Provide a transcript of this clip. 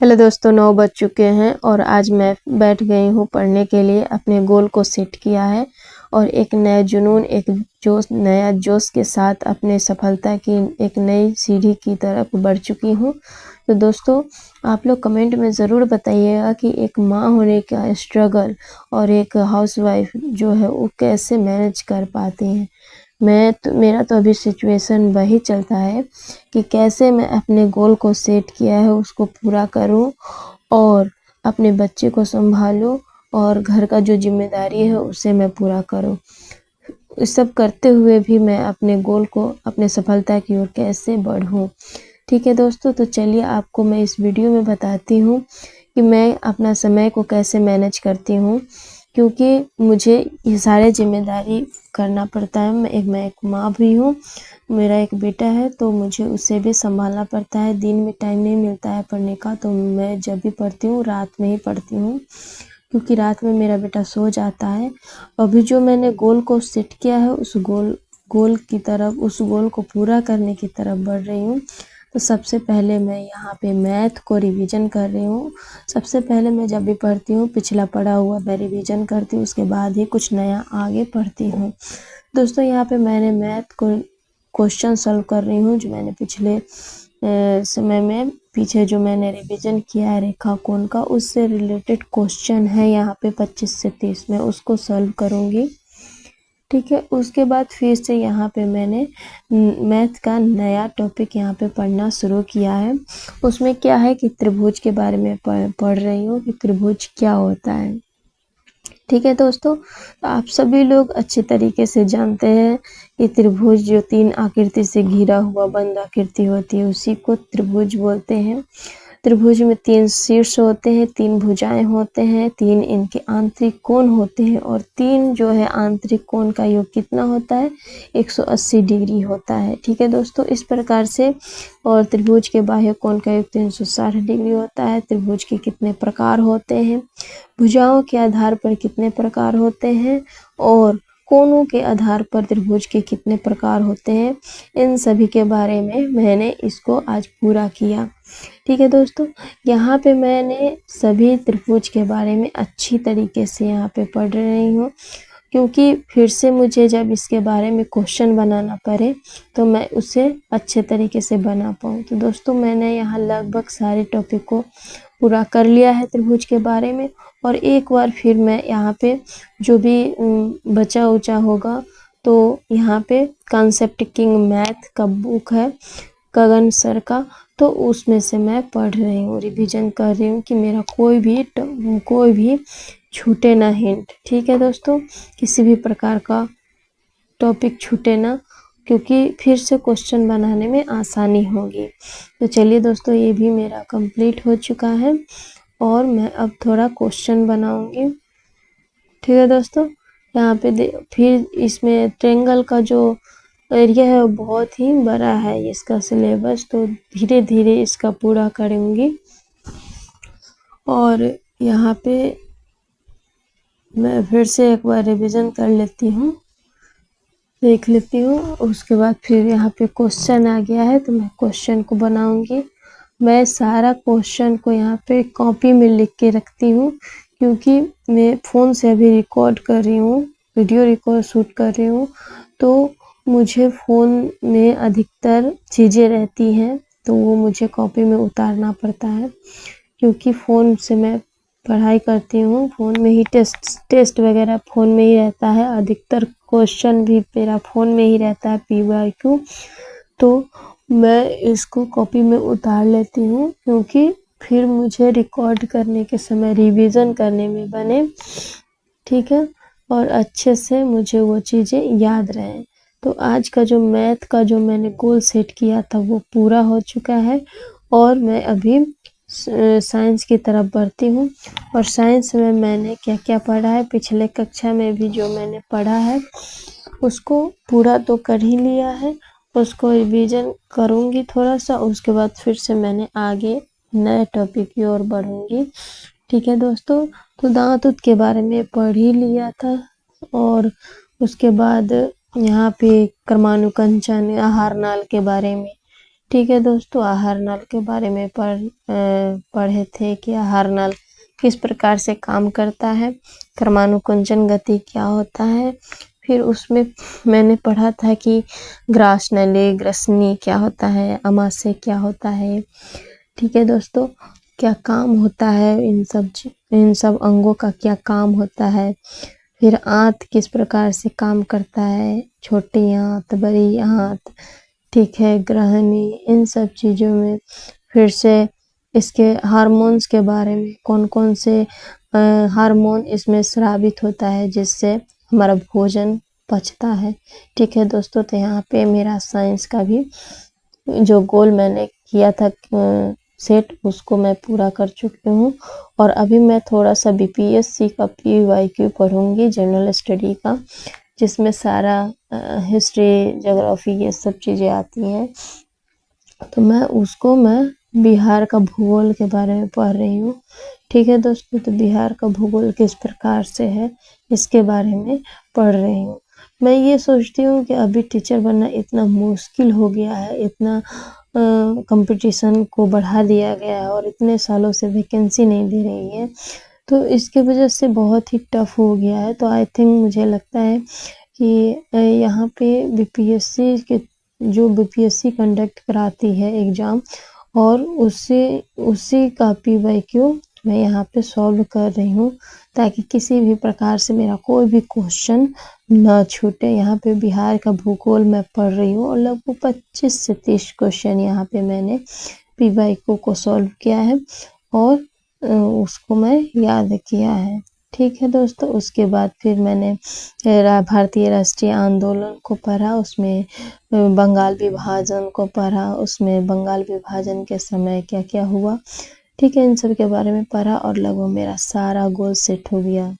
Hello दोस्तों, 9 बज चुके हैं और आज मैं बैठ गई हूँ पढ़ने के लिए। अपने गोल को सेट किया है और एक नया जुनून, एक नया जोश के साथ अपने सफलता की एक नई सीढ़ी की तरफ बढ़ चुकी हूँ। तो दोस्तों, आप लोग कमेंट में ज़रूर बताइएगा कि एक माँ होने का स्ट्रगल और एक हाउसवाइफ जो है वो कैसे मैनेज कर पाती हैं। मेरा तो अभी सिचुएशन वही चलता है कि कैसे मैं अपने गोल को सेट किया है उसको पूरा करूं और अपने बच्चे को संभालूं और घर का जो जिम्मेदारी है उसे मैं पूरा करूं। इस सब करते हुए भी मैं अपने गोल को, अपने सफलता की ओर कैसे बढ़ूं। ठीक है दोस्तों, तो चलिए आपको मैं इस वीडियो में बताती हूँ कि मैं अपना समय को कैसे मैनेज करती हूँ, क्योंकि मुझे ये सारे जिम्मेदारी करना पड़ता है। मैं एक माँ भी हूँ, मेरा एक बेटा है, तो मुझे उसे भी संभालना पड़ता है। दिन में टाइम नहीं मिलता है पढ़ने का, तो मैं जब भी पढ़ती हूँ रात में ही पढ़ती हूँ, क्योंकि रात में मेरा बेटा सो जाता है। अभी जो मैंने गोल को सेट किया है उस गोल की तरफ, उस गोल को पूरा करने की तरफ बढ़ रही हूँ। तो सबसे पहले मैं यहाँ पे मैथ को रिवीजन कर रही हूँ। सबसे पहले मैं जब भी पढ़ती हूँ पिछला पढ़ा हुआ मैं रिवीजन करती हूँ, उसके बाद ही कुछ नया आगे पढ़ती हूँ। दोस्तों, यहाँ पे मैंने मैथ को क्वेश्चन सॉल्व कर रही हूँ, जो मैंने पिछले समय में पीछे जो मैंने रिवीजन किया है रेखा कोण का, उससे रिलेटेड क्वेश्चन है यहाँ पे 25 से 30 में उसको सॉल्व करूँगी। ठीक है, उसके बाद फिर से यहाँ पे मैंने मैथ का नया टॉपिक यहाँ पे पढ़ना शुरू किया है। उसमें क्या है कि त्रिभुज के बारे में पढ़ रही हूँ कि त्रिभुज क्या होता है। ठीक है दोस्तों, तो आप सभी लोग अच्छे तरीके से जानते हैं कि त्रिभुज जो 3 आकृति से घिरा हुआ बंद आकृति होती है उसी को त्रिभुज बोलते हैं। त्रिभुज में 3 शीर्ष होते हैं, 3 भुजाएं होते हैं, 3 इनके आंतरिक कोण होते हैं और 3 जो है आंतरिक कोण का योग कितना होता है, 180 डिग्री होता है। ठीक है दोस्तों, इस प्रकार से। और त्रिभुज के बाह्य कोण का योग 360 डिग्री होता है। त्रिभुज के कितने प्रकार होते हैं, भुजाओं के आधार पर कितने प्रकार होते हैं और कोणों के आधार पर त्रिभुज के कितने प्रकार होते हैं, इन सभी के बारे में मैंने इसको आज पूरा किया। ठीक है दोस्तों, यहाँ पे मैंने सभी त्रिभुज के बारे में अच्छी तरीके से यहाँ पे पढ़ रही हूँ, क्योंकि फिर से मुझे जब इसके बारे में क्वेश्चन बनाना पड़े तो मैं उसे अच्छे तरीके से बना पाऊँ। तो दोस्तों, मैंने यहाँ लगभग सारे टॉपिक को पूरा कर लिया है त्रिभुज के बारे में। और एक बार फिर मैं यहाँ पे जो भी बचा उचा होगा तो यहाँ पे कॉन्सेप्ट किंग मैथ का बुक है गगन सर का, तो उसमें से मैं पढ़ रही हूँ, रिवीजन कर रही हूँ कि मेरा कोई भी छूटे ना हिंट। ठीक है दोस्तों, किसी भी प्रकार का टॉपिक छूटे ना, क्योंकि फिर से क्वेश्चन बनाने में आसानी होगी। तो चलिए दोस्तों, ये भी मेरा कंप्लीट हो चुका है और मैं अब थोड़ा क्वेश्चन बनाऊंगी। ठीक है दोस्तों, यहाँ पे फिर इसमें ट्रायंगल का जो एरिया है वो बहुत ही बड़ा है इसका सिलेबस, तो धीरे धीरे इसका पूरा करूँगी। और यहाँ पे मैं फिर से एक बार रिवीजन कर लेती हूँ, देख लेती हूँ। उसके बाद फिर यहाँ पे क्वेश्चन आ गया है तो मैं क्वेश्चन को बनाऊंगी। मैं सारा क्वेश्चन को यहाँ पे कॉपी में लिख के रखती हूँ, क्योंकि मैं फ़ोन से अभी रिकॉर्ड कर रही हूँ, वीडियो रिकॉर्ड शूट कर रही हूँ, तो मुझे फ़ोन में अधिकतर चीज़ें रहती हैं तो वो मुझे कॉपी में उतारना पड़ता है, क्योंकि फ़ोन से मैं पढ़ाई करती हूँ, फ़ोन में ही टेस्ट वगैरह फ़ोन में ही रहता है, अधिकतर क्वेश्चन भी मेरा फ़ोन में ही रहता है PYQ, तो मैं इसको कॉपी में उतार लेती हूँ, क्योंकि फिर मुझे रिकॉर्ड करने के समय रिवीजन करने में बने। ठीक है, और अच्छे से मुझे वो चीज़ें याद रहें। तो आज का जो मैथ का जो मैंने गोल सेट किया था वो पूरा हो चुका है और मैं अभी साइंस की तरफ बढ़ती हूँ। और साइंस में मैंने क्या क्या पढ़ा है, पिछले कक्षा में भी जो मैंने पढ़ा है उसको पूरा तो कर ही लिया है, उसको रिवीजन करूँगी थोड़ा सा, उसके बाद फिर से मैंने आगे नए टॉपिक की ओर बढ़ूँगी। ठीक है दोस्तों, तो दांत उत के बारे में पढ़ ही लिया था और उसके बाद यहाँ पे क्रमानुकंचन, आहार नाल के बारे में, ठीक है दोस्तों, आहार नल के बारे में पढ़े थे कि आहार नल किस प्रकार से काम करता है, क्रमानुकुंचन गति क्या होता है। फिर उसमें मैंने पढ़ा था कि ग्रास नली, ग्रसनी क्या होता है, अमाशय क्या होता है। ठीक है दोस्तों, क्या काम होता है, इन सब अंगों का क्या काम होता है। फिर आंत किस प्रकार से काम करता है, छोटी आंत, बड़ी आंत, ठीक है, ग्रहणी, इन सब चीज़ों में। फिर से इसके हार्मोन्स के बारे में, कौन कौन से हार्मोन इसमें स्रावित होता है जिससे हमारा भोजन पचता है। ठीक है दोस्तों, तो यहाँ पे मेरा साइंस का भी जो गोल मैंने किया था सेट, उसको मैं पूरा कर चुकी हूँ। और अभी मैं थोड़ा सा बीपीएससी का पीवाईक्यू पढ़ूंगी, जनरल स्टडी का, जिसमें सारा हिस्ट्री, ज्योग्राफी, ये सब चीज़ें आती हैं। तो मैं बिहार का भूगोल के बारे में पढ़ रही हूँ। ठीक है दोस्तों, तो बिहार का भूगोल किस प्रकार से है, इसके बारे में पढ़ रही हूँ। मैं ये सोचती हूँ कि अभी टीचर बनना इतना मुश्किल हो गया है, इतना कंपटीशन को बढ़ा दिया गया है और इतने सालों से वैकेंसी नहीं दे रही है, तो इसके वजह से बहुत ही टफ हो गया है। तो आई थिंक, मुझे लगता है कि यहाँ पे बीपीएससी कंडक्ट कराती है एग्ज़ाम, और उसी का पीवाईक्यू मैं यहाँ पे सॉल्व कर रही हूँ, ताकि किसी भी प्रकार से मेरा कोई भी क्वेश्चन ना छूटे। यहाँ पे बिहार का भूगोल मैं पढ़ रही हूँ और लगभग 25 से 30 क्वेश्चन यहाँ पे मैंने पीवाईक्यू को सॉल्व किया है और उसको मैं याद किया है। ठीक है दोस्तों, उसके बाद फिर मैंने भारतीय राष्ट्रीय आंदोलन को पढ़ा, उसमें बंगाल विभाजन को पढ़ा, उसमें बंगाल विभाजन के समय क्या क्या हुआ। ठीक है, इन सब के बारे में पढ़ा और लगभग मेरा सारा गोल सेट हो गया।